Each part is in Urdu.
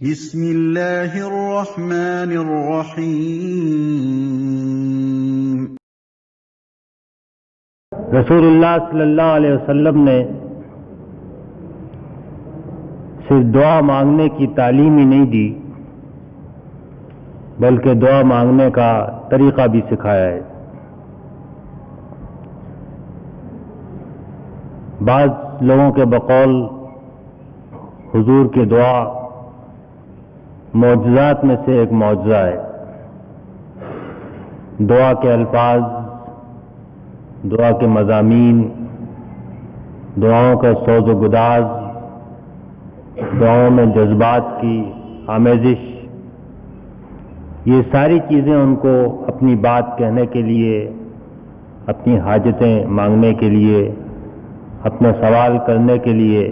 بسم اللہ الرحمن الرحیم۔ رسول اللہ صلی اللہ علیہ وسلم نے صرف دعا مانگنے کی تعلیم ہی نہیں دی بلکہ دعا مانگنے کا طریقہ بھی سکھایا ہے۔ بعض لوگوں کے بقول حضور کی دعا معجزات میں سے ایک معجزہ ہے۔ دعا کے الفاظ، دعا کے مضامین، دعاؤں کا سوز و گداز، دعاؤں میں جذبات کی آمیزش، یہ ساری چیزیں ان کو اپنی بات کہنے کے لیے، اپنی حاجتیں مانگنے کے لیے، اپنے سوال کرنے کے لیے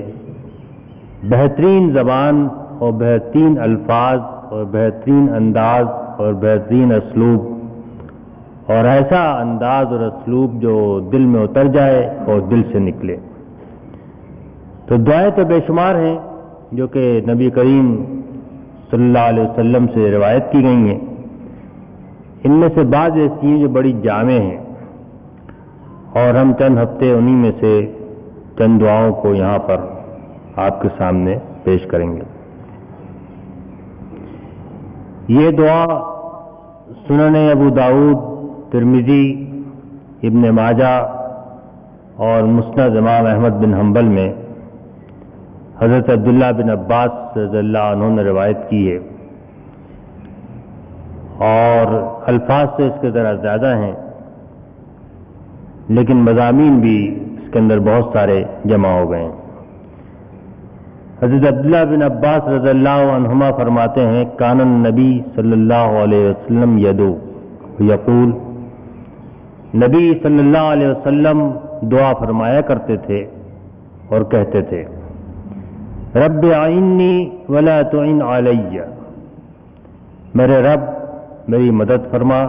بہترین زبان اور بہترین الفاظ اور بہترین انداز اور بہترین اسلوب اور ایسا انداز اور اسلوب جو دل میں اتر جائے اور دل سے نکلے۔ تو دعائیں تو بے شمار ہیں جو کہ نبی کریم صلی اللہ علیہ وسلم سے روایت کی گئی ہیں۔ ان میں سے بعض ایسی ہیں جو بڑی جامع ہیں اور ہم چند ہفتے انہی میں سے چند دعاؤں کو یہاں پر آپ کے سامنے پیش کریں گے۔ یہ دعا سنن ابو داؤد، ترمذی، ابن ماجہ اور مسند امام احمد بن حنبل میں حضرت عبداللہ بن عباس رضی اللہ عنہ نے روایت کی ہے، اور الفاظ سے اس کے ذرا زیادہ ہیں لیکن مضامین بھی اس کے اندر بہت سارے جمع ہو گئے ہیں۔ حضرت عبداللہ بن عباس رضی اللہ عنہما فرماتے ہیں کان النبی صلی اللہ علیہ وسلم یدعو یقول، نبی صلی اللہ علیہ وسلم دعا فرمایا کرتے تھے اور کہتے تھے رب اعنی ولا تعن علی، میرے رب میری مدد فرما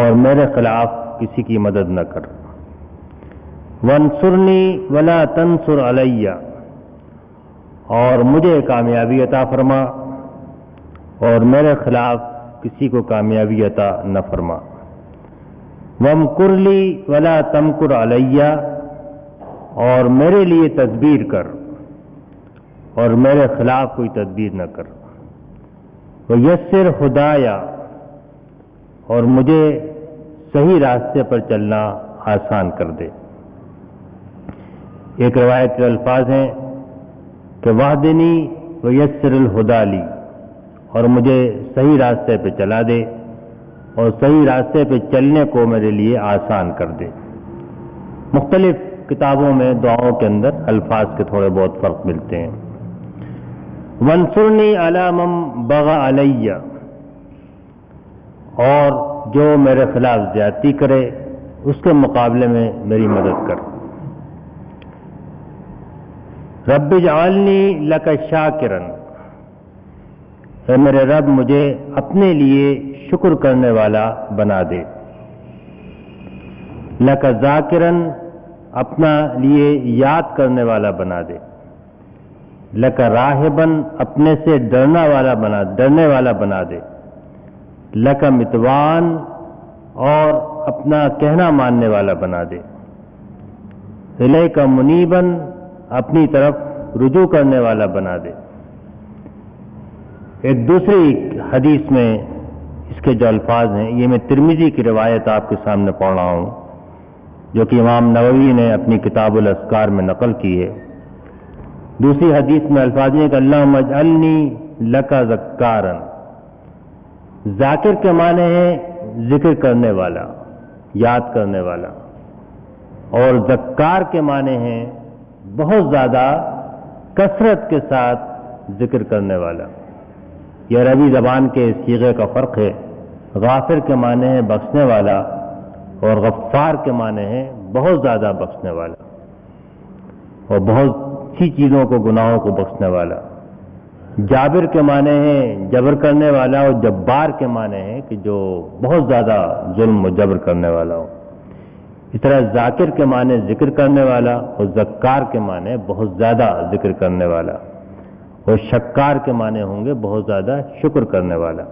اور میرے خلاف کسی کی مدد نہ کر، وانصرنی ولا تنصر علی، اور مجھے کامیابی عطا فرما اور میرے خلاف کسی کو کامیابی عطا نہ فرما، وامکر لی ولا تمکر علی، اور میرے لیے تدبیر کر اور میرے خلاف کوئی تدبیر نہ کر، ویسر ہدایا، اور مجھے صحیح راستے پر چلنا آسان کر دے۔ ایک روایت کے الفاظ ہیں کہ واہدنی ویسر الہدی لی، اور مجھے صحیح راستے پہ چلا دے اور صحیح راستے پہ چلنے کو میرے لیے آسان کر دے۔ مختلف کتابوں میں دعاؤں کے اندر الفاظ کے تھوڑے بہت فرق ملتے ہیں۔ وانصرنی علی من بغی علی، اور جو میرے خلاف زیادتی کرے اس کے مقابلے میں میری مدد کر۔ رب اجعلنی لک شاکرا، اے میرے رب مجھے اپنے لیے شکر کرنے والا بنا دے۔ لک ذاکرا، اپنا لیے یاد کرنے والا بنا دے۔ لک راہبا، اپنے سے ڈرنے والا بنا دے۔ لک متوان، اور اپنا کہنا ماننے والا بنا دے۔ الیک منیبا، اپنی طرف رجوع کرنے والا بنا دے۔ ایک دوسری حدیث میں اس کے جو الفاظ ہیں، یہ میں ترمذی کی روایت آپ کے سامنے پڑھ رہا ہوں جو کہ امام نووی نے اپنی کتاب الاذکار میں نقل کی ہے۔ دوسری حدیث میں الفاظ ہیں کہ اللہم اجعلنی لک ذکارا، ذاکر کے معنی ہے ذکر کرنے والا، یاد کرنے والا، اور ذکار کے معنی ہیں بہت زیادہ کثرت کے ساتھ ذکر کرنے والا۔ یہ عربی زبان کے صیغے کا فرق ہے۔ غافر کے معنی ہے بخشنے والا اور غفار کے معنی ہے بہت زیادہ بخشنے والا اور بہت سی چیزوں کو، گناہوں کو بخشنے والا۔ جابر کے معنی ہے جبر کرنے والا، اور جبار کے معنی ہے کہ جو بہت زیادہ ظلم و جبر کرنے والا ہو۔ اس طرح ذاکر کے معنی ذکر کرنے والا اور ذکار کے معنی بہت زیادہ ذکر کرنے والا، اور شکار کے معنی ہوں گے بہت زیادہ شکر کرنے والا۔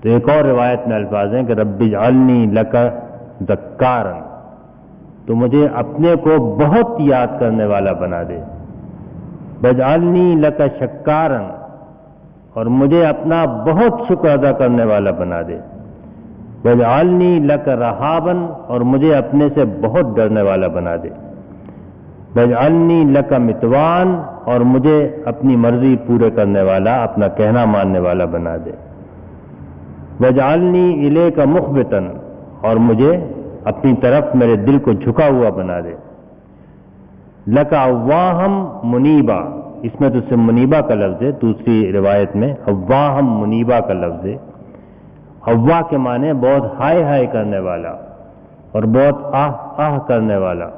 تو ایک اور روایت میں الفاظ ہیں کہ رب اجعلنی لک ذکارا، تو مجھے اپنے کو بہت یاد کرنے والا بنا دے، واجعلنی لک شکارا، اور مجھے اپنا بہت شکر ادا کرنے والا بنا دے، واجعلنی لک رہابا، اور مجھے اپنے سے بہت ڈرنے والا بنا دے، واجعلنی لک متوان، اور مجھے اپنی مرضی پورے کرنے والا، اپنا کہنا ماننے والا بنا دے، واجعلنی الیک مخبتا، اور مجھے اپنی طرف میرے دل کو جھکا ہوا بنا دے، لک اواہم منیبا، اس میں تو سے منیبا کا لفظ ہے، دوسری روایت میں اواہم منیبا کا لفظ ہے۔ اواہ کے معنی بہت ہائے ہائے کرنے والا اور بہت آہ آہ کرنے والا،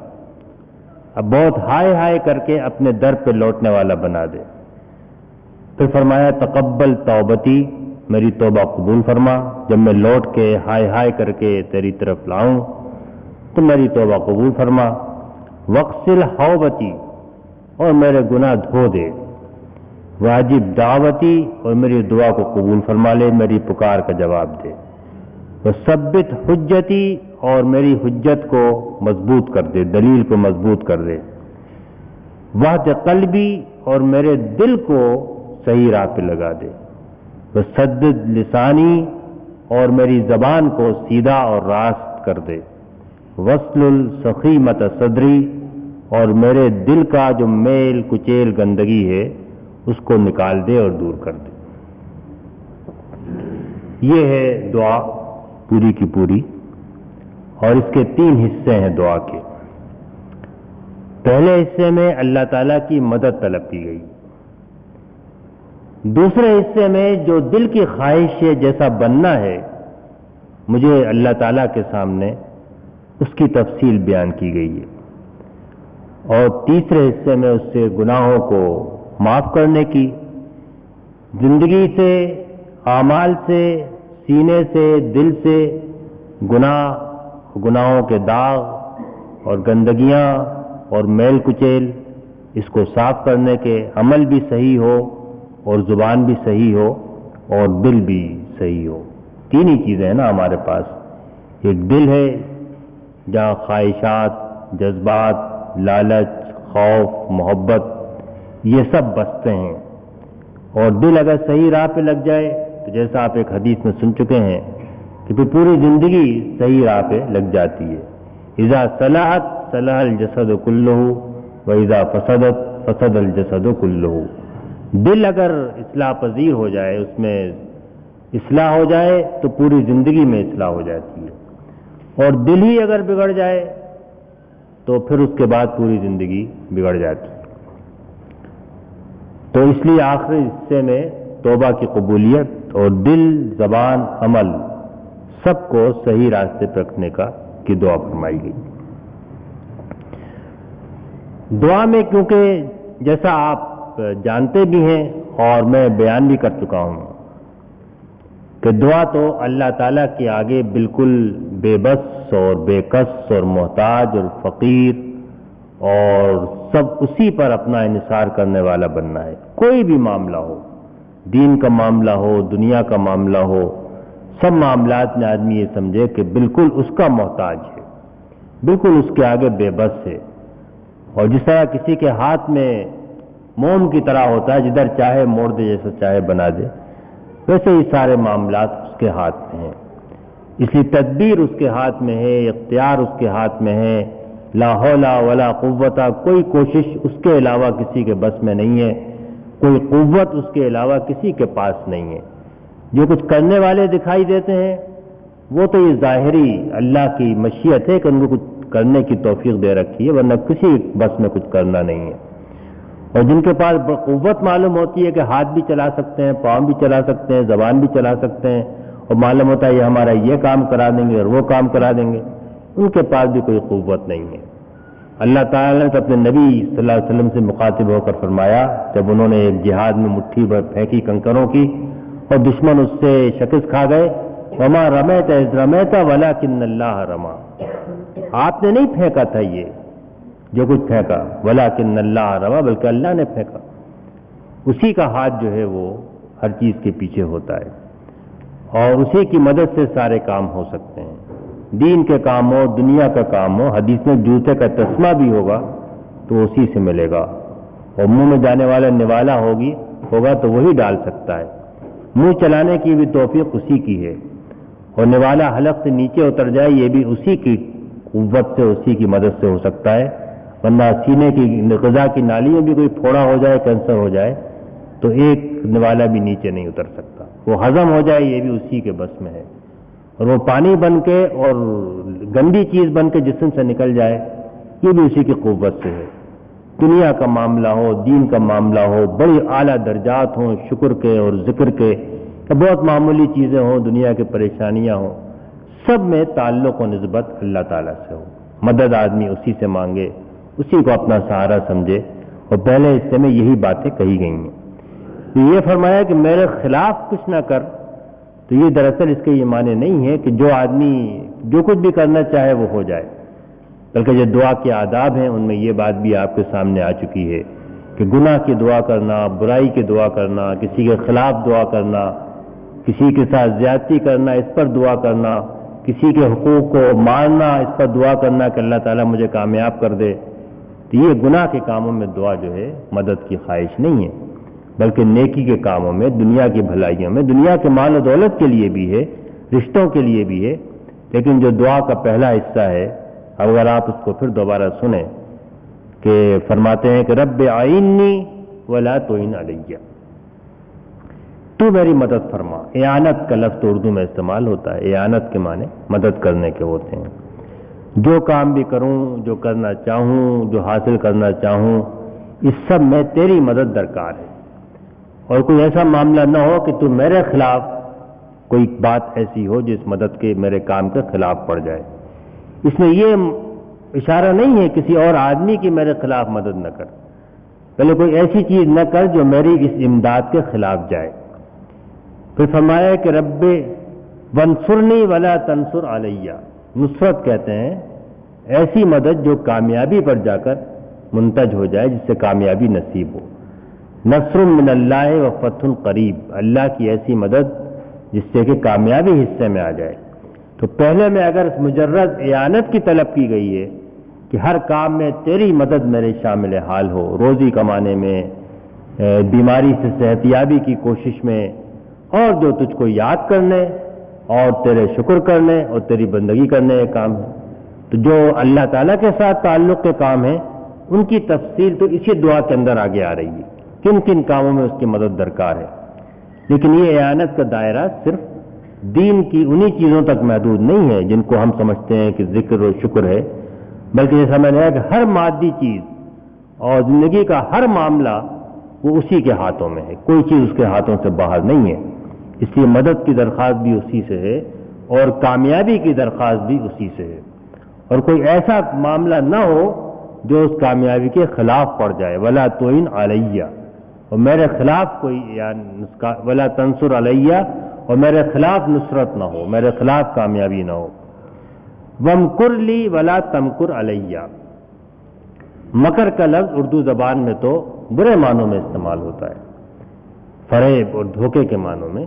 اب بہت ہائے ہائے کر کے اپنے در پہ لوٹنے والا بنا دے۔ پھر فرمایا تقبل توبتی، میری توبہ قبول فرما، جب میں لوٹ کے ہائے ہائے کر کے تیری طرف لاؤں تو میری توبہ قبول فرما، وغسل حوبتی، اور میرے گناہ دھو دے، واجب دعوتی، اور میری دعا کو قبول فرما لے، میری پکار کا جواب دے، وثبت حجتی، اور میری حجت کو مضبوط کر دے، دلیل کو مضبوط کر دے، وحد قلبی، اور میرے دل کو صحیح راہ پہ لگا دے، وسدد لسانی، اور میری زبان کو سیدھا اور راست کر دے، وصل سخیمت صدری، اور میرے دل کا جو میل کچیل گندگی ہے اس کو نکال دے اور دور کر دے۔ یہ ہے دعا پوری کی پوری، اور اس کے 3 حصے ہیں دعا کے۔ پہلے حصے میں اللہ تعالیٰ کی مدد طلب کی گئی، دوسرے حصے میں جو دل کی خواہش ہے جیسا بننا ہے مجھے اللہ تعالیٰ کے سامنے اس کی تفصیل بیان کی گئی ہے، اور تیسرے حصے میں اس سے گناہوں کو معاف کرنے کی، زندگی سے، اعمال سے، سینے سے، دل سے گناہوں کے داغ اور گندگیاں اور میل کچیل، اس کو صاف کرنے کے، عمل بھی صحیح ہو اور زبان بھی صحیح ہو اور دل بھی صحیح ہو۔ 3 ہی چیزیں ہیں نا ہمارے پاس، ایک دل ہے جہاں خواہشات، جذبات، لالچ، خوف، محبت یہ سب بستے ہیں، اور دل اگر صحیح راہ پہ لگ جائے تو جیسا آپ ایک حدیث میں سن چکے ہیں کہ پھر پوری زندگی صحیح راہ پہ لگ جاتی ہے۔ اذا صلحت صلح الجسد کلہ واذا فسدت فسد الجسد کلہ، دل اگر اصلاح پذیر ہو جائے، اس میں اصلاح ہو جائے تو پوری زندگی میں اصلاح ہو جاتی ہے، اور دل ہی اگر بگڑ جائے تو پھر اس کے بعد پوری زندگی بگڑ جاتی ہے۔ تو اس لیے آخری حصے میں توبہ کی قبولیت اور دل، زبان، عمل سب کو صحیح راستے پہ رکھنے کی دعا فرمائی گئی۔ دعا میں کیونکہ جیسا آپ جانتے بھی ہیں اور میں بیان بھی کر چکا ہوں کہ دعا تو اللہ تعالیٰ کے آگے بالکل بے بس اور بے کس اور محتاج اور فقیر اور سب اسی پر اپنا انحصار کرنے والا بننا ہے۔ کوئی بھی معاملہ ہو، دین کا معاملہ ہو، دنیا کا معاملہ ہو، سب معاملات میں آدمی یہ سمجھے کہ بالکل اس کا محتاج ہے، بالکل اس کے آگے بے بس ہے، اور جس طرح کسی کے ہاتھ میں موم کی طرح ہوتا ہے، جدھر چاہے موڑ دے، جیسا چاہے بنا دے، ویسے ہی سارے معاملات اس کے ہاتھ میں ہیں۔ اس لیے تدبیر اس کے ہاتھ میں ہے، اختیار اس کے ہاتھ میں ہے، لا حول ولا قوت، کوئی کوشش اس کے علاوہ کسی کے بس میں نہیں ہے، کوئی قوت اس کے علاوہ کسی کے پاس نہیں ہے۔ جو کچھ کرنے والے دکھائی دیتے ہیں وہ تو یہ ظاہری اللہ کی مشیت ہے کہ ان کو کچھ کرنے کی توفیق دے رکھی ہے، ورنہ کسی بس میں کچھ کرنا نہیں ہے۔ اور جن کے پاس قوت معلوم ہوتی ہے کہ ہاتھ بھی چلا سکتے ہیں، پاؤں بھی چلا سکتے ہیں، زبان بھی چلا سکتے ہیں، اور معلوم ہوتا ہے یہ ہمارا یہ کام کرا دیں گے اور وہ کام کرا دیں گے، ان کے پاس بھی کوئی قوت نہیں ہے۔ اللہ تعالیٰ نے اپنے نبی صلی اللہ علیہ وسلم سے مخاطب ہو کر فرمایا، جب انہوں نے ایک جہاد میں مٹھی بھر پھینکی کنکروں کی اور دشمن اس سے شکست کھا گئے، وما رمیت اذ رمیت ولکن اللہ رما، آپ نے نہیں پھینکا تھا یہ جو کچھ پھینکا، ولکن اللہ رما، بلکہ اللہ نے پھینکا۔ اسی کا ہاتھ جو ہے وہ ہر چیز کے پیچھے ہوتا ہے اور اسی کی مدد سے سارے کام ہو سکتے ہیں، دین کے کام ہو، دنیا کا کام ہو۔ حدیث میں جوتے کا تسمہ بھی ہوگا تو اسی سے ملے گا، اور منہ میں جانے والا نوالا ہوگا تو وہی ڈال سکتا ہے۔ منہ چلانے کی بھی توفیق اسی کی ہے، اور نوالا حلق سے نیچے اتر جائے یہ بھی اسی کی قوت سے، اسی کی مدد سے ہو سکتا ہے، ورنہ سینے کی غذا کی نالی میں بھی کوئی پھوڑا ہو جائے، کینسر ہو جائے تو ایک نوالا بھی نیچے نہیں اتر سکتا، وہ ہضم ہو جائے یہ بھی اسی کے بس میں ہے، اور وہ پانی بن کے اور گندی چیز بن کے جسم سے نکل جائے یہ بھی اسی کی قوت سے ہے۔ دنیا کا معاملہ ہو، دین کا معاملہ ہو، بڑی اعلیٰ درجات ہوں شکر کے اور ذکر کے، بہت معمولی چیزیں ہوں، دنیا کی پریشانیاں ہوں، سب میں تعلق و نسبت اللہ تعالیٰ سے ہو، مدد آدمی اسی سے مانگے، اسی کو اپنا سہارا سمجھے، اور پہلے حصے میں یہی باتیں کہی گئی ہیں۔ تو یہ فرمایا کہ میرے خلاف کچھ نہ کر، تو یہ دراصل اس کے یہ معنی نہیں ہے کہ جو آدمی جو کچھ بھی کرنا چاہے وہ ہو جائے، بلکہ جو دعا کے آداب ہیں ان میں یہ بات بھی آپ کے سامنے آ چکی ہے کہ گناہ کی دعا کرنا، برائی کی دعا کرنا، کسی کے خلاف دعا کرنا، کسی کے ساتھ زیادتی کرنا اس پر دعا کرنا، کسی کے حقوق کو مارنا اس پر دعا کرنا کہ اللہ تعالیٰ مجھے کامیاب کر دے، تو یہ گناہ کے کاموں میں دعا جو ہے مدد کی خواہش نہیں ہے، بلکہ نیکی کے کاموں میں، دنیا کی بھلائیوں میں، دنیا کے مال و دولت کے لیے بھی ہے، رشتوں کے لیے بھی ہے، لیکن جو دعا کا پہلا حصہ ہے اگر آپ اس کو پھر دوبارہ سنیں کہ فرماتے ہیں کہ رب اعیننی ولا تعن علیہ، تو میری مدد فرما۔ اعانت کا لفظ اردو میں استعمال ہوتا ہے، اعانت کے معنی مدد کرنے کے ہوتے ہیں۔ جو کام بھی کروں، جو کرنا چاہوں، جو حاصل کرنا چاہوں، اس سب میں تیری مدد درکار ہے، اور کوئی ایسا معاملہ نہ ہو کہ تو میرے خلاف کوئی بات ایسی ہو جس مدد کے میرے کام کے خلاف پڑ جائے۔ اس میں یہ اشارہ نہیں ہے کسی اور آدمی کی میرے خلاف مدد نہ کر، پہلے کوئی ایسی چیز نہ کر جو میری اس امداد کے خلاف جائے۔ پھر فرمایا کہ رب وانصرنی ولا تنصر علیہ، نصرت کہتے ہیں ایسی مدد جو کامیابی پر جا کر منتج ہو جائے، جس سے کامیابی نصیب ہو۔ نصر من اللہ و فتح قریب، اللہ کی ایسی مدد جس سے کہ کامیابی حصے میں آ جائے۔ تو پہلے میں اگر مجرد اعانت کی طلب کی گئی ہے کہ ہر کام میں تیری مدد میرے شامل حال ہو، روزی کمانے میں، بیماری سے صحت یابی کی کوشش میں، اور جو تجھ کو یاد کرنے اور تیرے شکر کرنے اور تیری بندگی کرنے کے کام ہیں، تو جو اللہ تعالیٰ کے ساتھ تعلق کے کام ہیں ان کی تفصیل تو اسی دعا کے اندر آگے آ رہی ہے، کن کن کاموں میں اس کی مدد درکار ہے۔ لیکن یہ اعانت کا دائرہ صرف دین کی انہی چیزوں تک محدود نہیں ہے جن کو ہم سمجھتے ہیں کہ ذکر و شکر ہے، بلکہ یہ سمجھ ہے کہ ہر مادی چیز اور زندگی کا ہر معاملہ وہ اسی کے ہاتھوں میں ہے، کوئی چیز اس کے ہاتھوں سے باہر نہیں ہے، اس لیے مدد کی درخواست بھی اسی سے ہے اور کامیابی کی درخواست بھی اسی سے ہے، اور کوئی ایسا معاملہ نہ ہو جو اس کامیابی کے خلاف پڑ جائے۔ ولا تعن علیہ، اور میرے خلاف کوئی ولا تنصر علیہ، اور میرے خلاف نصرت نہ ہو، میرے خلاف کامیابی نہ ہو۔ وامکر لی ولا تمکر علیہ، مکر کا لفظ اردو زبان میں تو برے معنوں میں استعمال ہوتا ہے، فریب اور دھوکے کے معنوں میں،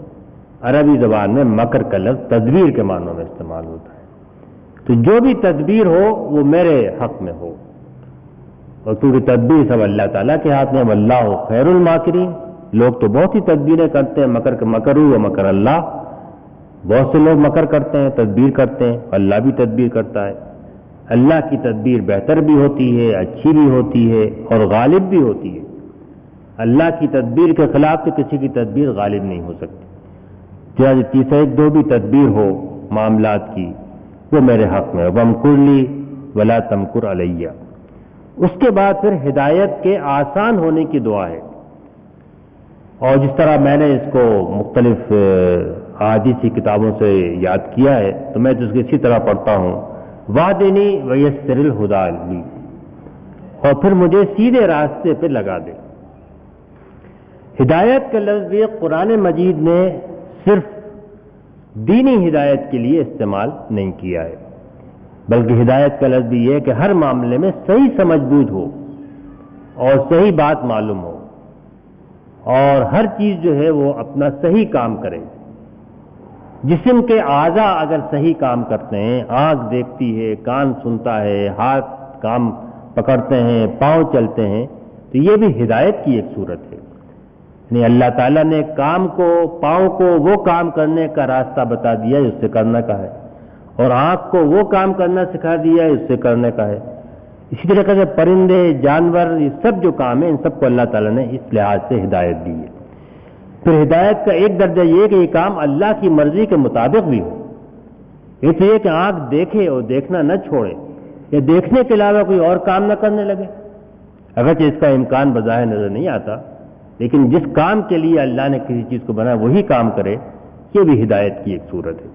عربی زبان میں مکر کا لفظ تدبیر کے معنوں میں استعمال ہوتا ہے۔ تو جو بھی تدبیر ہو وہ میرے حق میں ہو، اور کیونکہ تدبیر سب اللہ تعالیٰ کے ہاتھ میں، واللہ خیر الماکرین، لوگ تو بہت ہی تدبیریں کرتے ہیں، مکر مکر اللہ، بہت سے لوگ مکر کرتے ہیں، تدبیر کرتے ہیں، اللہ بھی تدبیر کرتا ہے۔ اللہ کی تدبیر بہتر بھی ہوتی ہے، اچھی بھی ہوتی ہے اور غالب بھی ہوتی ہے۔ اللہ کی تدبیر کے خلاف تو کسی کی تدبیر غالب نہیں ہو سکتی، چاہے تیسرے دو بھی تدبیر ہو معاملات کی وہ میرے حق میں۔ وامکر لی ولا تمکر علیہ۔ اس کے بعد پھر ہدایت کے آسان ہونے کی دعا ہے، اور جس طرح میں نے اس کو مختلف احادیثی کتابوں سے یاد کیا ہے تو میں اس کو اسی طرح پڑھتا ہوں، واہدنی ویسر الہدی لی، اور پھر مجھے سیدھے راستے پہ لگا دے۔ ہدایت کا لفظ یہ قرآن مجید نے صرف دینی ہدایت کے لیے استعمال نہیں کیا ہے، بلکہ ہدایت کا لفظ یہ ہے کہ ہر معاملے میں صحیح سمجھ بوجھ ہو اور صحیح بات معلوم ہو، اور ہر چیز جو ہے وہ اپنا صحیح کام کرے. جسم کے اعضاء اگر صحیح کام کرتے ہیں، آنکھ دیکھتی ہے، کان سنتا ہے، ہاتھ کام پکڑتے ہیں، پاؤں چلتے ہیں، تو یہ بھی ہدایت کی ایک صورت ہے. یعنی اللہ تعالیٰ نے کام کو، پاؤں کو وہ کام کرنے کا راستہ بتا دیا ہے اس سے کرنے کا ہے، اور آنکھ کو وہ کام کرنا سکھا دیا ہے اس سے کرنے کا ہے. اسی طریقے سے پرندے، جانور، یہ سب جو کام ہیں ان سب کو اللہ تعالیٰ نے اس لحاظ سے ہدایت دی ہے. پھر ہدایت کا ایک درجہ یہ کہ یہ کام اللہ کی مرضی کے مطابق بھی ہو. ایک تو یہ کہ آنکھ دیکھے اور دیکھنا نہ چھوڑے، یا دیکھنے کے علاوہ کوئی اور کام نہ کرنے لگے، اگرچہ اس کا امکان بظاہر نظر نہیں آتا، لیکن جس کام کے لیے اللہ نے کسی چیز کو بنایا وہی کام کرے، یہ بھی ہدایت کی ایک صورت ہے.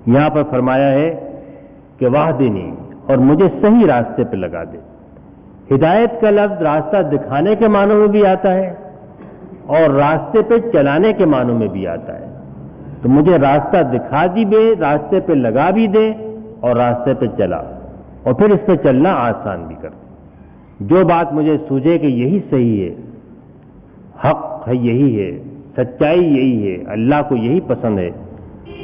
یہاں پر فرمایا ہے کہ واہدنی، اور مجھے صحیح راستے پہ لگا دے. ہدایت کا لفظ راستہ دکھانے کے معنوں میں بھی آتا ہے اور راستے پہ چلانے کے معنوں میں بھی آتا ہے. تو مجھے راستہ دکھا دی دے، راستے پہ لگا بھی دے اور راستے پہ چلا، اور پھر اس پہ چلنا آسان بھی کر دے. جو بات مجھے سوجے کہ یہی صحیح ہے، حق ہے، یہی ہے، سچائی یہی ہے، اللہ کو یہی پسند ہے،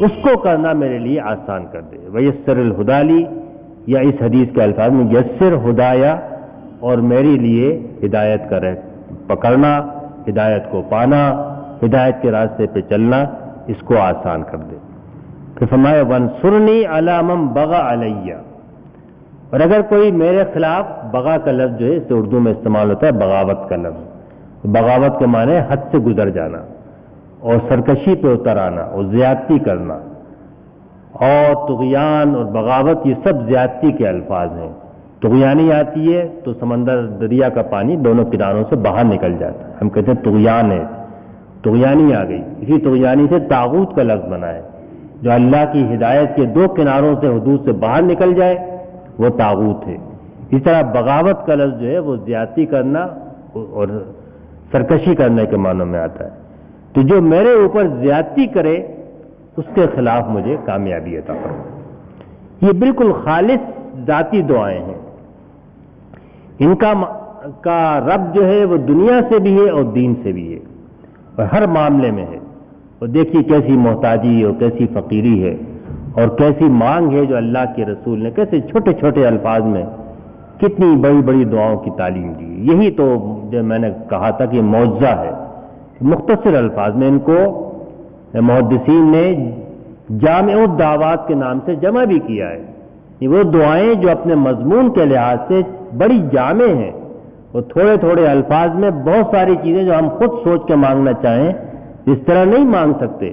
اس کو کرنا میرے لیے آسان کر دے. ویسر الہدیٰ لی، یا اس حدیث کے الفاظ میں یسر ہدایا، اور میرے لیے ہدایت کا پکڑنا، ہدایت کو پانا، ہدایت کے راستے پہ چلنا، اس کو آسان کر دے. پھر فرمایا وانصرنی علی من بغى علیہ، اور اگر کوئی میرے خلاف، بغا کا لفظ جو ہے اسے اردو میں استعمال ہوتا ہے بغاوت کا لفظ. بغاوت کے معنی حد سے گزر جانا اور سرکشی پہ اتر آنا اور زیادتی کرنا، اور طغیان اور بغاوت یہ سب زیادتی کے الفاظ ہیں. طغیانی آتی ہے تو سمندر، دریا کا پانی دونوں کناروں سے باہر نکل جاتا ہے، ہم کہتے ہیں طغیان ہے، طغیانی آ گئی. اسی طغیانی سے طاغوت کا لفظ بنا ہے، جو اللہ کی ہدایت کے دو کناروں سے، حدود سے باہر نکل جائے وہ طاغوت ہے. اس طرح بغاوت کا لفظ جو ہے وہ زیادتی کرنا اور سرکشی کرنے کے معنوں میں آتا ہے. تو جو میرے اوپر زیادتی کرے اس کے خلاف مجھے کامیابی عطا فرما. یہ بالکل خالص ذاتی دعائیں ہیں. ان کا رب جو ہے وہ دنیا سے بھی ہے اور دین سے بھی ہے، اور ہر معاملے میں ہے. اور دیکھیے کیسی محتاجی اور کیسی فقیری ہے اور کیسی مانگ ہے جو اللہ کے رسول نے کیسے چھوٹے چھوٹے الفاظ میں کتنی بڑی بڑی دعاؤں کی تعلیم دی. یہی تو جو میں نے کہا تھا کہ معجزہ ہے. مختصر الفاظ میں ان کو محدثین نے جامع الدعوات کے نام سے جمع بھی کیا ہے. یہ وہ دعائیں جو اپنے مضمون کے لحاظ سے بڑی جامع ہیں، اور تھوڑے تھوڑے الفاظ میں بہت ساری چیزیں جو ہم خود سوچ کے مانگنا چاہیں اس طرح نہیں مانگ سکتے،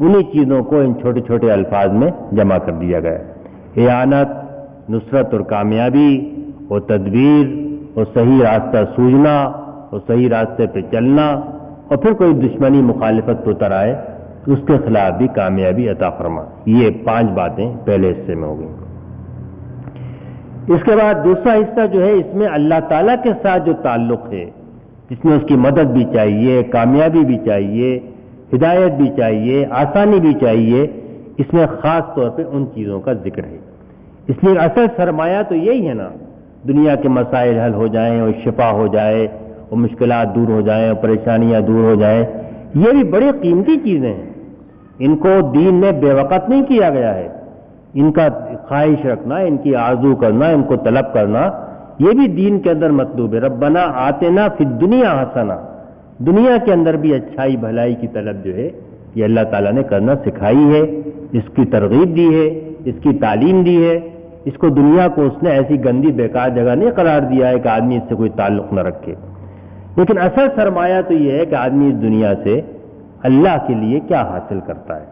انہی چیزوں کو ان چھوٹے چھوٹے الفاظ میں جمع کر دیا گیا ہے. اعانت، نصرت اور کامیابی اور تدبیر اور صحیح راستہ سوجنا اور صحیح راستے پہ چلنا، اور پھر کوئی دشمنی مخالفت تو اتر آئے اس کے خلاف بھی کامیابی عطا فرما. یہ 5 باتیں پہلے حصے میں ہو گئیں. اس کے بعد دوسرا حصہ جو ہے اس میں اللہ تعالیٰ کے ساتھ جو تعلق ہے، جس میں اس کی مدد بھی چاہیے، کامیابی بھی چاہیے، ہدایت بھی چاہیے، آسانی بھی چاہیے، اس میں خاص طور پہ ان چیزوں کا ذکر ہے. اس لیے اصل سرمایہ تو یہی ہے نا، دنیا کے مسائل حل ہو جائیں اور شفا ہو جائے اور مشکلات دور ہو جائیں اور پریشانیاں دور ہو جائیں. یہ بھی بڑی قیمتی چیزیں ہیں، ان کو دین میں بے وقت نہیں کیا گیا ہے. ان کا خواہش رکھنا، ان کی آرزو کرنا، ان کو طلب کرنا، یہ بھی دین کے اندر مطلوب ہے. ربنا آتنا فی الدنیا حسنہ، دنیا کے اندر بھی اچھائی بھلائی کی طلب جو ہے یہ اللہ تعالیٰ نے کرنا سکھائی ہے، اس کی ترغیب دی ہے، اس کی تعلیم دی ہے. اس کو دنیا کو اس نے ایسی گندی بیکار جگہ نہیں قرار دیا ہے کہ آدمی اس سے کوئی تعلق نہ رکھے. لیکن اصل سرمایہ تو یہ ہے کہ آدمی اس دنیا سے اللہ کے لیے کیا حاصل کرتا ہے.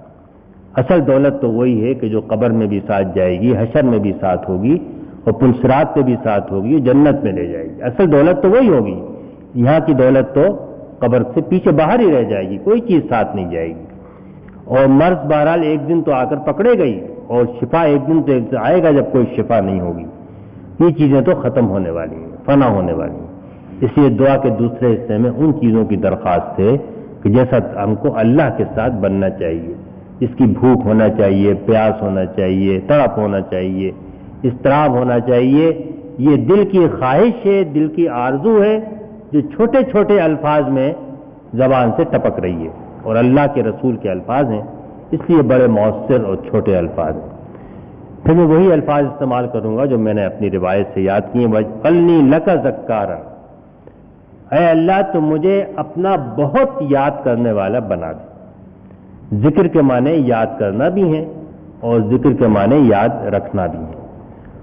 اصل دولت تو وہی ہے کہ جو قبر میں بھی ساتھ جائے گی، حشر میں بھی ساتھ ہوگی اور پل صراط پہ بھی ساتھ ہوگی، جنت میں لے جائے گی. اصل دولت تو وہی ہوگی. یہاں کی دولت تو قبر سے پیچھے باہر ہی رہ جائے گی، کوئی چیز ساتھ نہیں جائے گی. اور مرض بہرحال ایک دن تو آ کر پکڑے گئی، اور شفا ایک دن تو آئے گا جب کوئی شفا نہیں ہوگی. یہ چیزیں تو ختم ہونے والی ہیں، فنا ہونے والی ہیں. اس لیے دعا کے دوسرے حصے میں ان چیزوں کی درخواست ہے کہ جیسا ہم کو اللہ کے ساتھ بننا چاہیے، اس کی بھوک ہونا چاہیے، پیاس ہونا چاہیے، تڑپ ہونا چاہیے، اضطراب ہونا چاہیے. یہ دل کی خواہش ہے، دل کی آرزو ہے، جو چھوٹے چھوٹے الفاظ میں زبان سے ٹپک رہی ہے، اور اللہ کے رسول کے الفاظ ہیں، اس لیے بڑے مؤثر اور چھوٹے الفاظ ہیں۔ پھر میں وہی الفاظ استعمال کروں گا جو میں نے اپنی روایت سے یاد کیے، وَاجْعَلْنِي لَكَ ذَكَّارًا، اے اللہ تو مجھے اپنا بہت یاد کرنے والا بنا دے۔ ذکر کے معنی یاد کرنا بھی ہیں اور ذکر کے معنی یاد رکھنا بھی ہیں،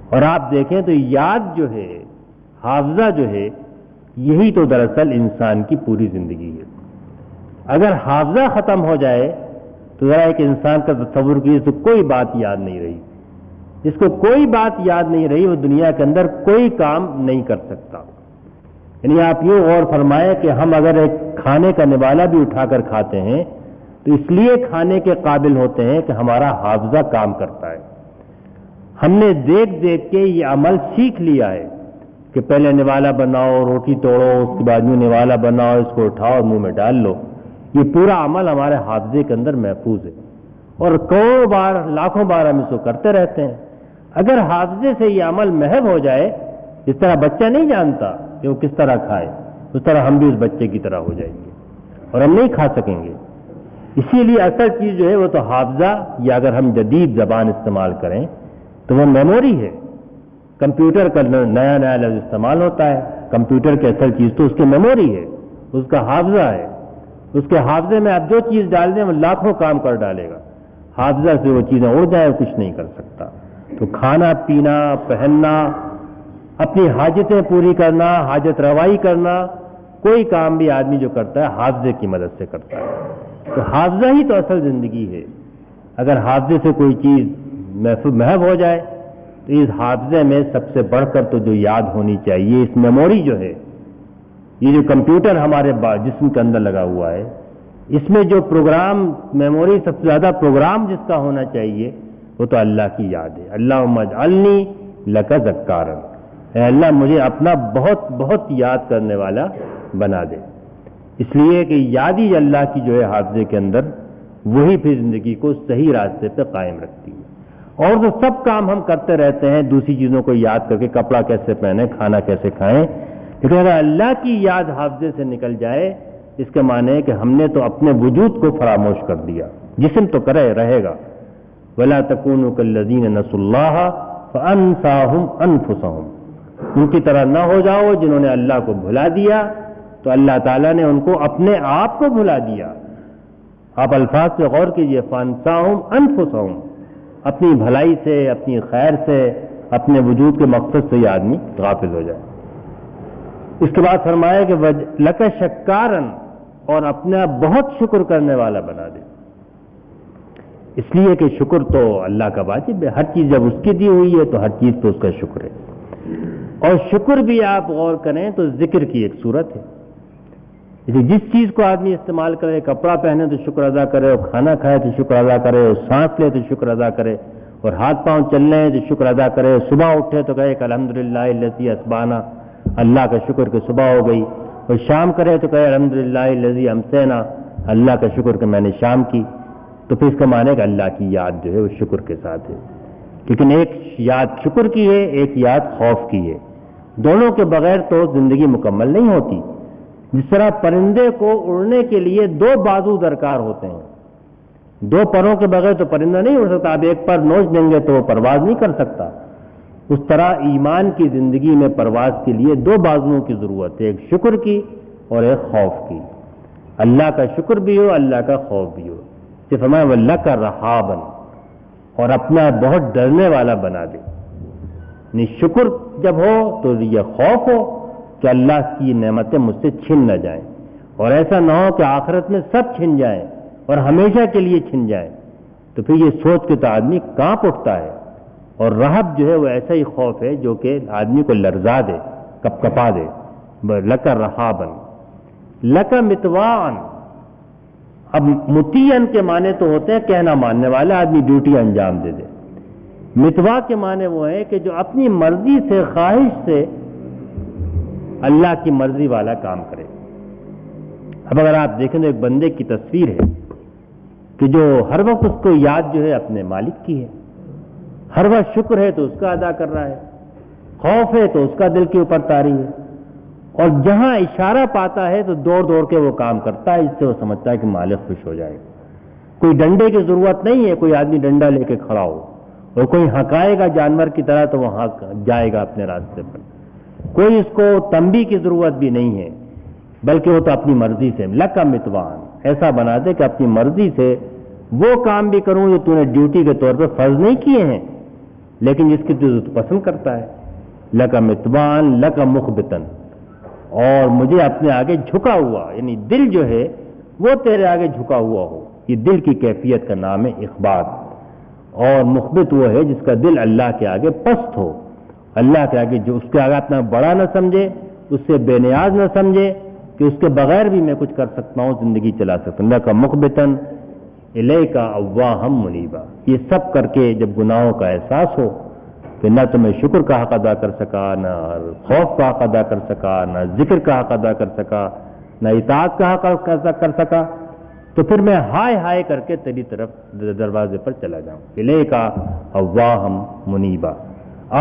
اور آپ دیکھیں تو یاد جو ہے، حافظہ جو ہے، یہی تو دراصل انسان کی پوری زندگی ہے۔ اگر حافظہ ختم ہو جائے تو ذرا ایک انسان کا تصور کیجیے، تو کوئی بات یاد نہیں رہی، جس کو کوئی بات یاد نہیں رہی وہ دنیا کے اندر کوئی کام نہیں کر سکتا۔ یعنی آپ یوں غور فرمائیں کہ ہم اگر ایک کھانے کا نوالہ بھی اٹھا کر کھاتے ہیں تو اس لیے کھانے کے قابل ہوتے ہیں کہ ہمارا حافظہ کام کرتا ہے۔ ہم نے دیکھ دیکھ کے یہ عمل سیکھ لیا ہے کہ پہلے نوالہ بناؤ، روٹی توڑو، اس کے بعد یوں نوالہ بناؤ، اس کو اٹھاؤ، منہ میں ڈال لو۔ یہ پورا عمل ہمارے حافظے کے اندر محفوظ ہے، اور کروڑوں بار، لاکھوں بار ہم اس کو کرتے رہتے ہیں۔ اگر حافظے سے یہ عمل محو ہو جائے، جس طرح بچہ نہیں جانتا کہ وہ کس طرح کھائے، اس طرح ہم بھی اس بچے کی طرح ہو جائیں گے اور ہم نہیں کھا سکیں گے۔ اسی لیے اصل چیز جو ہے وہ تو حافظہ، یا اگر ہم جدید زبان استعمال کریں تو وہ میموری ہے۔ کمپیوٹر کا نیا نیا لفظ استعمال ہوتا ہے، کمپیوٹر کی اصل چیز تو اس کی میموری ہے، اس کا حافظہ ہے۔ اس کے حافظے میں آپ جو چیز ڈال دیں وہ لاکھوں کام کر ڈالے گا، حافظہ سے وہ چیزیں اڑ جائیں کچھ نہیں کر سکتا۔ تو کھانا پینا، پہننا، اپنی حاجتیں پوری کرنا، حاجت روائی کرنا، کوئی کام بھی آدمی جو کرتا ہے حافظے کی مدد سے کرتا ہے۔ تو حافظہ ہی تو اصل زندگی ہے۔ اگر حافظے سے کوئی چیز محو ہو جائے تو اس حافظے میں سب سے بڑھ کر تو جو یاد ہونی چاہیے، اس میموری جو ہے، یہ جو کمپیوٹر ہمارے جسم کے اندر لگا ہوا ہے، اس میں جو پروگرام، میموری سب سے زیادہ پروگرام جس کا ہونا چاہیے وہ تو اللہ کی یاد ہے۔ اللہم اجعلنی لک ذکارا، اے اللہ مجھے اپنا بہت بہت یاد کرنے والا بنا دے۔ اس لیے کہ یاد ہی اللہ کی جو ہے حافظے کے اندر، وہی پھر زندگی کو صحیح راستے پہ قائم رکھتی ہے۔ اور تو سب کام ہم کرتے رہتے ہیں دوسری چیزوں کو یاد کر کے، کپڑا کیسے پہنیں، کھانا کیسے کھائیں، لیکن اگر اللہ کی یاد حافظے سے نکل جائے، اس کے معنی ہے کہ ہم نے تو اپنے وجود کو فراموش کر دیا۔ جسم تو رہے گا، وَلَا تَكُونُوا كَالَّذِينَ نَسُوا اللَّهَ فَأَنسَاهُمْ أَنفُسَهُمْ، ان کی طرح نہ ہو جاؤ جنہوں نے اللہ کو بھلا دیا تو اللہ تعالیٰ نے ان کو اپنے آپ کو بھلا دیا۔ آپ الفاظ سے غور کیجئے، فَأَنسَاهُمْ أَنفُسَهُمْ، اپنی بھلائی سے، اپنی خیر سے، اپنے وجود کے مقصد سے یہ آدمی غافل ہو جائے۔ اس کے بعد فرمایا کہ لَكَ شَكَّارًا، اور اپنا بہت شکر کرنے والا بنا دے۔ اس لیے کہ شکر تو اللہ کا واجب ہے، ہر چیز جب اس کی دی ہوئی ہے تو ہر چیز تو اس کا شکر ہے۔ اور شکر بھی آپ غور کریں تو ذکر کی ایک صورت ہے۔ جس چیز کو آدمی استعمال کرے، کپڑا پہنے تو شکر ادا کرے، اور کھانا کھائے تو شکر ادا کرے، اور سانس لے تو شکر ادا کرے، اور ہاتھ پاؤں چل رہے ہیں تو شکر ادا کرے، صبح اٹھے تو کہے کہ الحمدللہ الذی اصبحنا، اللہ کا شکر کہ صبح ہو گئی، اور شام کرے تو کہے الحمدللہ الذی امسینا، اللہ کا شکر کہ میں نے شام کی۔ تو پھر اس کا معنی ہے کہ اللہ کی یاد جو ہے وہ شکر کے ساتھ ہے، لیکن ایک یاد شکر کی ہے، ایک یاد خوف کی ہے۔ دونوں کے بغیر تو زندگی مکمل نہیں ہوتی۔ جس طرح پرندے کو اڑنے کے لیے دو بازو درکار ہوتے ہیں، دو پروں کے بغیر تو پرندہ نہیں اڑ سکتا، آپ ایک پر نوچ دیں گے تو وہ پرواز نہیں کر سکتا۔ اس طرح ایمان کی زندگی میں پرواز کے لیے دو بازوؤں کی ضرورت ہے، ایک شکر کی اور ایک خوف کی۔ اللہ کا شکر بھی ہو، اللہ کا خوف بھی ہو۔ صرف ہمیں وَلَكَ رَهَابًا، اور اپنا بہت ڈرنے والا بنا دے۔ یعنی شکر جب ہو تو یہ خوف ہو کہ اللہ کی نعمتیں مجھ سے چھن نہ جائیں، اور ایسا نہ ہو کہ آخرت میں سب چھن جائیں اور ہمیشہ کے لیے چھن جائیں، تو پھر یہ سوچ کے تو آدمی کانپ اٹھتا ہے۔ اور رہب جو ہے وہ ایسا ہی خوف ہے جو کہ آدمی کو لرزا دے، کپ کپا دے۔ لَكَ رَهَابًا، لَكَ مِطْوَاعًا، اب مطیعن کے معنی تو ہوتے ہیں کہنا ماننے والا، آدمی ڈیوٹی انجام دے دے۔ متوا کے معنی وہ ہے کہ جو اپنی مرضی سے، خواہش سے اللہ کی مرضی والا کام کرے۔ اب اگر آپ دیکھیں تو ایک بندے کی تصویر ہے کہ جو ہر وقت اس کو یاد جو ہے اپنے مالک کی ہے، ہر وقت شکر ہے تو اس کا ادا کر رہا ہے، خوف ہے تو اس کا دل کے اوپر طاری ہے، اور جہاں اشارہ پاتا ہے تو دوڑ دوڑ کے وہ کام کرتا ہے، اس سے وہ سمجھتا ہے کہ مالک خوش ہو جائے گا۔ کوئی ڈنڈے کی ضرورت نہیں ہے، کوئی آدمی ڈنڈا لے کے کھڑا ہو اور کوئی ہکائے گا جانور کی طرح تو وہ جائے گا اپنے راستے پر۔ کوئی اس کو تنبیہ کی ضرورت بھی نہیں ہے، بلکہ وہ تو اپنی مرضی سے لک متوان ایسا بنا دے کہ اپنی مرضی سے وہ کام بھی کروں جو تو نے ڈیوٹی کے طور پہ فرض نہیں کیے ہیں، لیکن جس کی تو پسند کرتا ہے۔ لک متوان لک مخبتن، اور مجھے اپنے آگے جھکا ہوا، یعنی دل جو ہے وہ تیرے آگے جھکا ہوا ہو۔ یہ دل کی کیفیت کا نام ہے اخبات، اور مخبت وہ ہے جس کا دل اللہ کے آگے پست ہو، اللہ کے آگے جو اس کے آگے اپنا بڑا نہ سمجھے، اس سے بے نیاز نہ سمجھے کہ اس کے بغیر بھی میں کچھ کر سکتا ہوں، زندگی چلا سکتا ہوں۔ لک مخبتن الیک اواہم منیبا، یہ سب کر کے جب گناہوں کا احساس ہو کہ نہ تو میں شکر کا حق ادا کر سکا، نہ خوف کا حق ادا کر سکا، نہ ذکر کا حق ادا کر سکا، نہ اطاعت کا حق ادا کر سکا، تو پھر میں ہائے ہائے کر کے تیری طرف دروازے پر چلا جاؤں۔ الیک اواہم منیبا،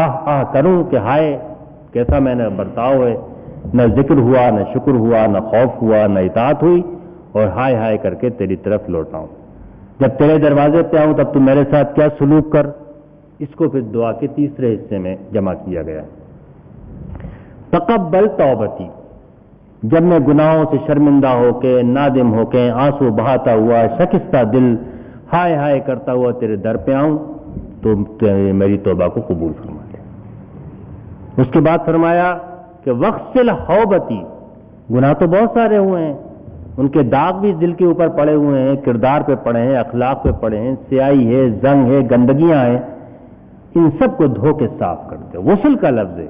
آہ آہ کروں کہ ہائے کیسا میں نے برتاؤ ہے، نہ ذکر ہوا، نہ شکر ہوا، نہ خوف ہوا، نہ اطاعت ہوئی، اور ہائے ہائے کر کے تیری طرف لوٹاؤں۔ جب تیرے دروازے پہ آؤں تب تو میرے ساتھ کیا سلوک کر، اس کو پھر دعا کے تیسرے حصے میں جمع کیا گیا۔ تقبل توبتی، جب میں گناہوں سے شرمندہ ہو کے، نادم ہو کے، آنسو بہاتا ہوا، شکستہ دل، ہائے ہائے کرتا ہوا تیرے در پہ آؤں تو میری توبہ کو قبول فرما لے۔ اس کے بعد فرمایا کہ وغسل حوبتی، گناہ تو بہت سارے ہوئے ہیں، ان کے داغ بھی دل کے اوپر پڑے ہوئے ہیں، کردار پہ پڑے ہیں، اخلاق پہ پڑے ہیں، سیاہی ہے، زنگ ہے، گندگیاں ہیں، ان سب کو دھو کے صاف کر دے۔ غسل کا لفظ ہے،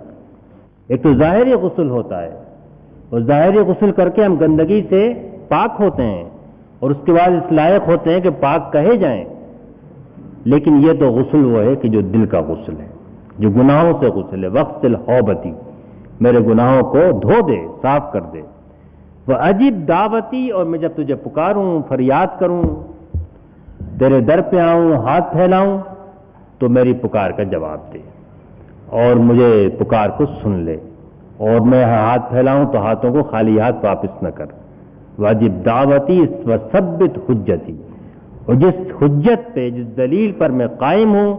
ایک تو ظاہری غسل ہوتا ہے، اور ظاہری غسل کر کے ہم گندگی سے پاک ہوتے ہیں، اور اس کے بعد اس لائق ہوتے ہیں کہ پاک کہے جائیں، لیکن یہ تو غسل وہ ہے کہ جو دل کا غسل ہے، جو گناہوں سے غسل ہے۔ وغسل حوبتی، میرے گناہوں کو دھو دے، صاف کر دے۔ وَأَجِبْ دعوتی، اور میں جب تجھے پکاروں، فریاد کروں، تیرے در پہ آؤں، ہاتھ پھیلاؤں تو میری پکار کا جواب دے، اور مجھے پکار کو سن لے، اور میں ہاتھ پھیلاؤں تو ہاتھوں کو خالی ہاتھ واپس نہ کر۔ واجب دعوتی وثبت حجتی، اور جس حجت پہ، جس دلیل پر میں قائم ہوں،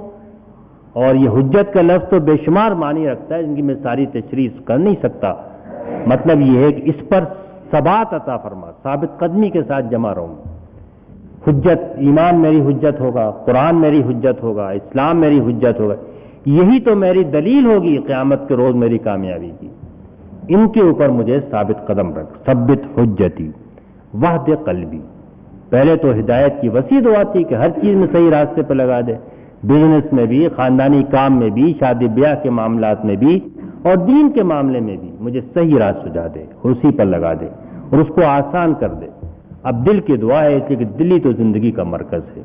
اور یہ حجت کا لفظ تو بے شمار معنی رکھتا ہے جن کی میں ساری تشریح کر نہیں سکتا، مطلب یہ ہے کہ اس پر ثبات عطا فرما، ثابت قدمی کے ساتھ جمع رہوں۔ حجت، ایمان میری حجت ہوگا، قرآن میری حجت ہوگا، اسلام میری حجت ہوگا، یہی تو میری دلیل ہوگی قیامت کے روز میری کامیابی کی۔ ان کے اوپر مجھے ثابت قدم رکھ۔ ثبت حجتی وحد قلبی، پہلے تو ہدایت کی وسیع دعا تھی کہ ہر چیز میں صحیح راستے پہ لگا دے، بزنس میں بھی، خاندانی کام میں بھی، شادی بیاہ کے معاملات میں بھی، اور دین کے معاملے میں بھی مجھے صحیح راہ سجا دے، اسی پر لگا دے اور اس کو آسان کر دے۔ اب دل کی دعا ہے کہ دل ہی تو زندگی کا مرکز ہے،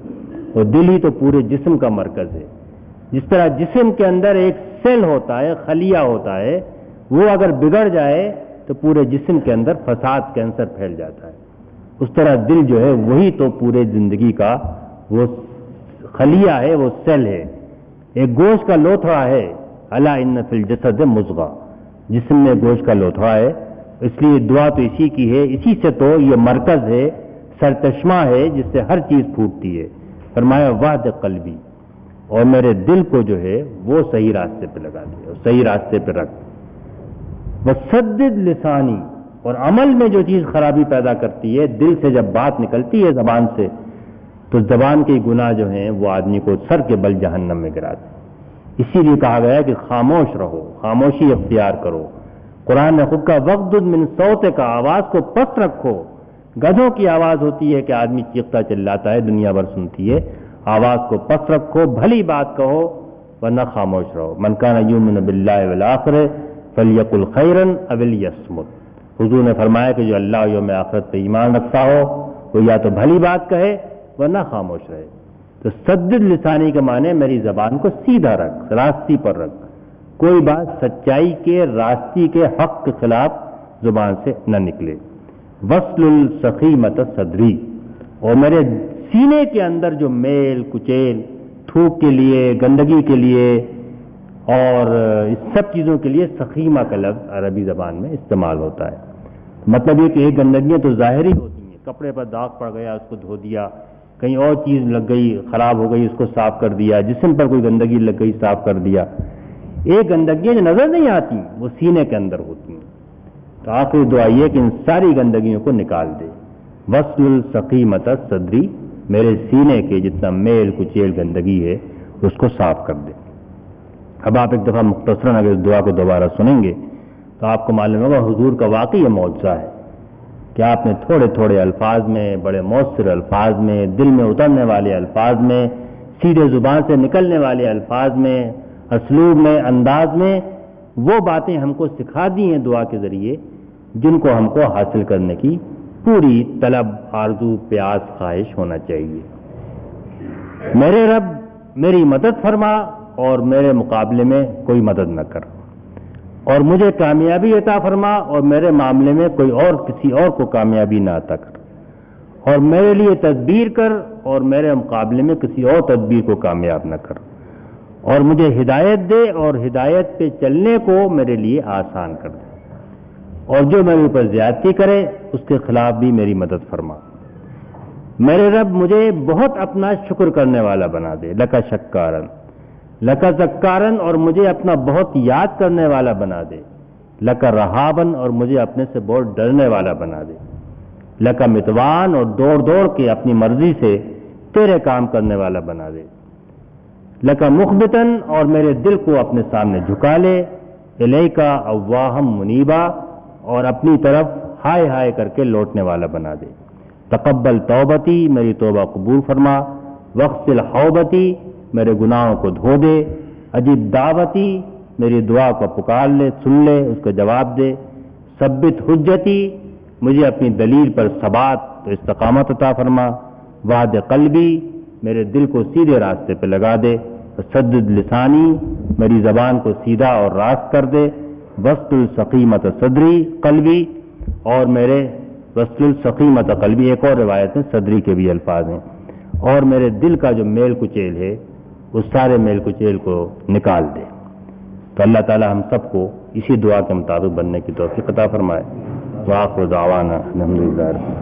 اور دل ہی تو پورے جسم کا مرکز ہے۔ جس طرح جسم کے اندر ایک سیل ہوتا ہے، خلیہ ہوتا ہے، وہ اگر بگڑ جائے تو پورے جسم کے اندر فساد، کینسر پھیل جاتا ہے، اس طرح دل جو ہے وہی تو پورے زندگی کا وہ خلیہ ہے، وہ سیل ہے، ایک گوشت کا لوتھڑا ہے۔ الا ان فی الجسد مضغہ، جسم میں گوشت کا لوتھڑا ہے، اس لیے دعا تو اسی کی ہے، اسی سے تو یہ مرکز ہے، سرچشمہ ہے جس سے ہر چیز پھوٹتی ہے۔ فرمایا وحد قلبی، اور میرے دل کو جو ہے وہ صحیح راستے پہ لگا دے اور صحیح راستے پہ رکھ۔ وسدد لسانی، اور عمل میں جو چیز خرابی پیدا کرتی ہے، دل سے جب بات نکلتی ہے زبان سے، تو زبان کے گناہ جو ہیں وہ آدمی کو سر کے بل جہنم میں گراتے ہیں۔ اسی لیے کہا گیا کہ خاموش رہو، خاموشی اختیار کرو۔ قرآن نے خود کا وغضض من صوتک کا، آواز کو پست رکھو۔ گدھوں کی آواز ہوتی ہے کہ آدمی چیختا چلاتا ہے، دنیا بھر سنتی ہے، آواز کو پست رکھو، بھلی بات کہو، ورنہ خاموش رہو۔ من کان یؤمن باللہ والآخر فلیقل خیرا او لیصمت، حضور نے فرمایا کہ جو اللہ و یوم آخرت پہ ایمان رکھتا ہو وہ یا تو بھلی بات کہے ورنہ خاموش رہے۔ تو سدد لسانی کے معنی میری زبان کو سیدھا رکھ، راستی پر رکھ، کوئی بات سچائی کے، راستی کے، حق کے خلاف زبان سے نہ نکلے۔ وصل السخیمۃ صدری، اور میرے سینے کے اندر جو میل کچیل، تھوک کے لیے، گندگی کے لیے، اور اس سب چیزوں کے لیے سخیمہ کا لفظ عربی زبان میں استعمال ہوتا ہے. مطلب یہ کہ یہ گندگیاں تو ظاہری ہوتی ہیں، کپڑے پر داغ پڑ گیا اس کو دھو دیا، کہیں اور چیز لگ گئی خراب ہو گئی اس کو صاف کر دیا، جسم پر کوئی گندگی لگ گئی صاف کر دیا. ایک گندگیاں جو نظر نہیں آتی وہ سینے کے اندر ہوتی ہیں. تو آخری دعا یہ کہ ان ساری گندگیوں کو نکال دے. وصل السقیمۃ صدری، میرے سینے کے جتنا میل کچیل گندگی ہے اس کو صاف کر دے. اب آپ ایک دفعہ مختصراً اگر اس دعا کو دوبارہ سنیں گے تو آپ کو معلوم ہوگا حضور کا واقعی یہ معجزہ ہے کہ آپ نے تھوڑے تھوڑے الفاظ میں، بڑے مؤثر الفاظ میں، دل میں اترنے والے الفاظ میں، سیدھے زبان سے نکلنے والے الفاظ میں، اسلوب میں، انداز میں وہ باتیں ہم کو سکھا دی ہیں دعا کے ذریعے جن کو ہم کو حاصل کرنے کی پوری طلب، آرزو، پیاس، خواہش ہونا چاہیے. میرے رب میری مدد فرما اور میرے مقابلے میں کوئی مدد نہ کر، اور مجھے کامیابی عطا فرما اور میرے معاملے میں کوئی اور کسی اور کو کامیابی نہ عطا کر، اور میرے لیے تدبیر کر اور میرے مقابلے میں کسی اور تدبیر کو کامیاب نہ کر، اور مجھے ہدایت دے اور ہدایت پہ چلنے کو میرے لیے آسان کر دے، اور جو میرے اوپر زیادتی کرے اس کے خلاف بھی میری مدد فرما. میرے رب مجھے بہت اپنا شکر کرنے والا بنا دے، لکا شکارن لکا ذکارن، اور مجھے اپنا بہت یاد کرنے والا بنا دے، لکا رہابن، اور مجھے اپنے سے بہت ڈرنے والا بنا دے، لکا متوان، اور دوڑ دوڑ کے اپنی مرضی سے تیرے کام کرنے والا بنا دے، لکا مخبتن، اور میرے دل کو اپنے سامنے جھکا لے، الیکا اواہم منیبا، اور اپنی طرف ہائے ہائے کر کے لوٹنے والا بنا دے. تقبل توبتی، میری توبہ قبول فرما، واغسل حوبتی، میرے گناہوں کو دھو دے، اجب دعوتی، میری دعا کو پکار لے، سن لے، اس کا جواب دے، ثبت حجتی، مجھے اپنی دلیل پر ثبات تو استقامت عطا فرما، وعد قلبی، میرے دل کو سیدھے راستے پہ لگا دے، سدد لسانی، میری زبان کو سیدھا اور راست کر دے، وصل السقیمۃ صدری قلبی، اور میرے وصل السقیمۃ قلبی، ایک اور روایت میں صدری کے بھی الفاظ ہیں، اور میرے دل کا جو میل کچیل ہے اس سارے میل کچیل کو نکال دے. تو اللہ تعالی ہم سب کو اسی دعا کے مطابق بننے کی توفیق عطا فرمائے. وآخر دعوانا الحمدللہ.